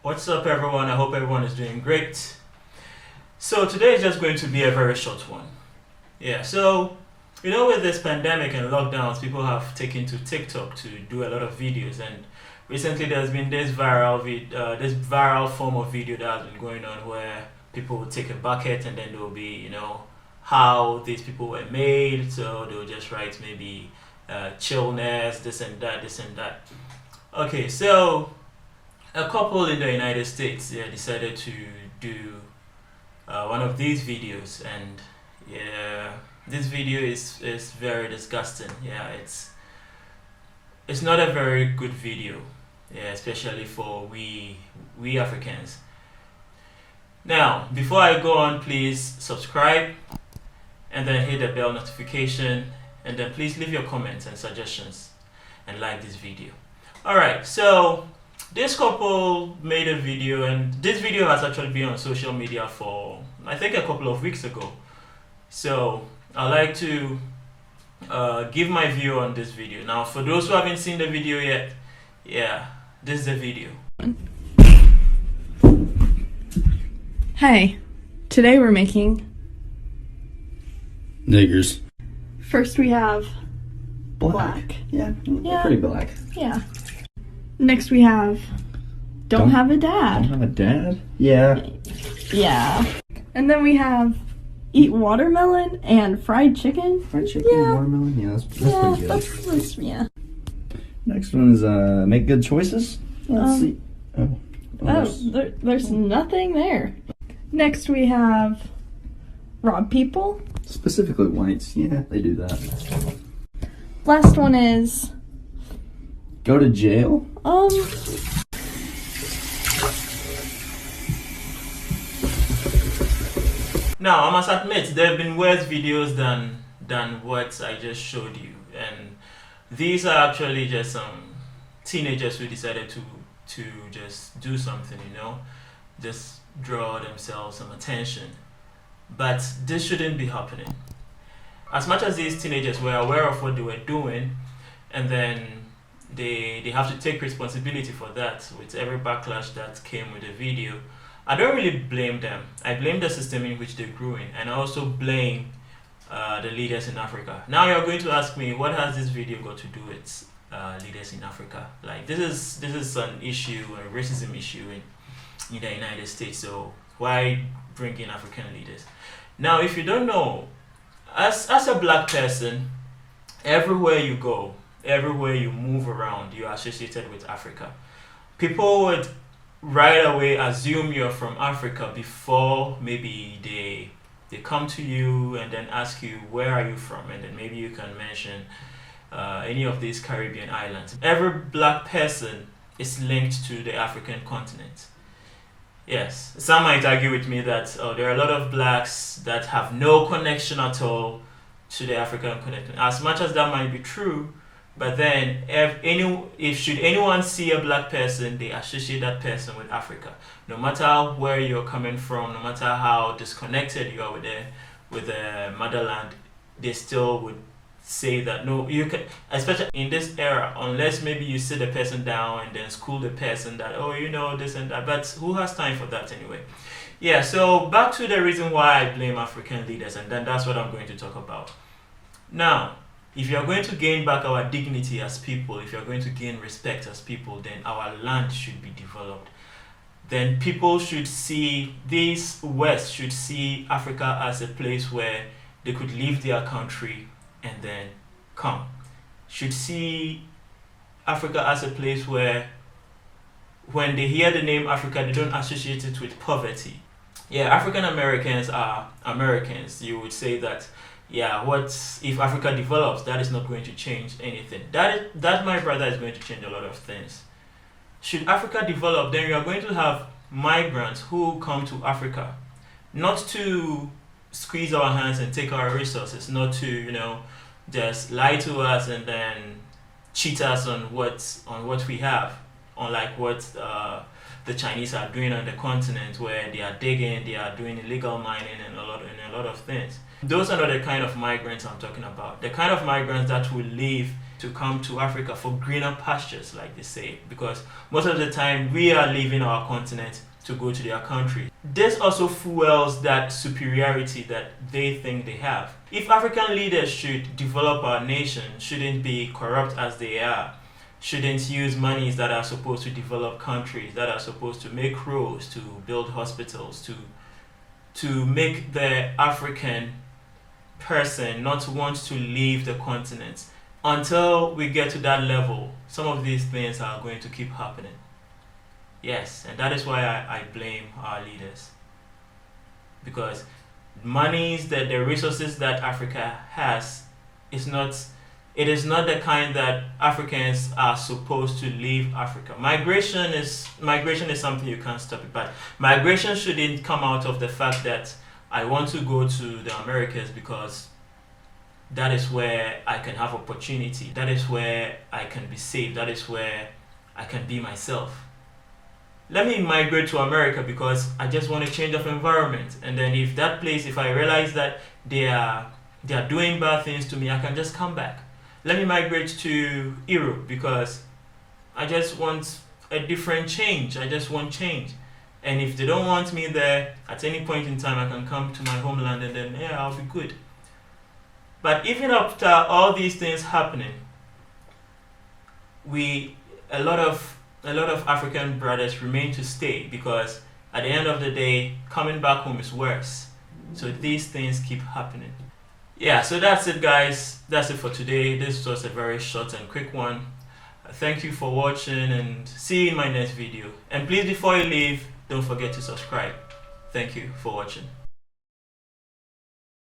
What's up, everyone? I hope everyone is doing great. So, today is just going to be a very short one. With this pandemic and lockdowns, people have taken to TikTok to do a lot of videos, and recently there's been this viral form of video that has been going on where people will take a bucket and then there will be, how these people were made. So, they'll just write maybe chillness, this and that. Okay, so a couple in the United States decided to do one of these videos, and yeah, this video is very disgusting. Yeah, it's not a very good video. Yeah, especially for we Africans. Now, before I go on, please subscribe and then hit the bell notification, and then please leave your comments and suggestions and like this video. All right, so this couple made a video, and this video has actually been on social media for I think a couple of weeks ago. So I'd like to give my view on this video. Now, for those who haven't seen the video yet, this is the video. Hey, today we're making niggers. First we have black. Yeah, Yeah. pretty black. Yeah. Next we have don't have a Don't dad. have a dad? Yeah. Yeah. And then we have eat watermelon and fried chicken. Fried chicken, Yeah. watermelon. Yeah, that's pretty good. That's yeah. Next one is make good choices. Let's see. Oh, There's nothing there. Next we have rob people. specifically whites. Yeah, they do that. Last one is Go to jail. Now, I must admit, there have been worse videos than what I just showed you, and these are actually just some teenagers who decided to just do something, just draw themselves some attention. But this shouldn't be happening. As much as these teenagers were aware of what they were doing, and then they have to take responsibility for that with every backlash that came with the video. I don't really blame them. I blame the system in which they grew in, and I also blame the leaders in Africa. Now you're going to ask me, what has this video got to do with leaders in Africa? Like, this is an issue, a racism issue in the United States. So why bring in African leaders? Now, if you don't know, as a black person, everywhere you go, everywhere you move around, you are associated with Africa. People would right away assume you're from Africa before maybe they come to you and then ask you, where are you from? And then maybe you can mention any of these Caribbean islands. Every black person is linked to the African continent. Yes, some might argue with me that there are a lot of blacks that have no connection at all to the African continent. As much as that might be true, but then if should anyone see a black person, they associate that person with Africa. No matter where you're coming from, no matter how disconnected you are with the motherland, they still would say that no, you can, especially in this era, unless maybe you sit the person down and then school the person that, this and that. But who has time for that anyway? Yeah, so back to the reason why I blame African leaders, and then that's what I'm going to talk about. Now, if you're going to gain back our dignity as people, if you're going to gain respect as people, then our land should be developed. Then people should see, this West should see Africa as a place where they could leave their country and then come. Should see Africa as a place where when they hear the name Africa, they don't associate it with poverty. Yeah, African Americans are Americans. You would say that, what if Africa develops? That is not going to change anything. That, my brother, is going to change a lot of things. Should Africa develop, then you are going to have migrants who come to Africa, not to squeeze our hands and take our resources, not to, just lie to us and then cheat us on what we have, unlike what the Chinese are doing on the continent, where they are digging, they are doing illegal mining and a lot of things. Those are not the kind of migrants I'm talking about. The kind of migrants that will leave to come to Africa for greener pastures, like they say, because most of the time we are leaving our continent to go to their country. This also fuels that superiority that they think they have. If African leaders should develop our nation, shouldn't be corrupt as they are, shouldn't use monies that are supposed to develop countries, that are supposed to make roads, to build hospitals, to make the African person not want to leave the continent. Until we get to that level, some of these things are going to keep happening. Yes, and that is why I blame our leaders. Because monies, that the resources that Africa has, it is not the kind that Africans are supposed to leave Africa. Migration is something you can't stop it, but migration shouldn't come out of the fact that I want to go to the Americas because that is where I can have opportunity. That is where I can be safe. That is where I can be myself. Let me migrate to America because I just want a change of environment. And then if that place, if I realize that they are doing bad things to me, I can just come back. Let me migrate to Europe because I just want a different change. I just want change. And if they don't want me there, at any point in time, I can come to my homeland and then, yeah, I'll be good. But even after all these things happening, a lot of African brothers remain to stay because at the end of the day, coming back home is worse. So these things keep happening. Yeah, so that's it, guys. That's it for today. This was a very short and quick one. Thank you for watching and see you in my next video. And please, before you leave, don't forget to subscribe. Thank you for watching.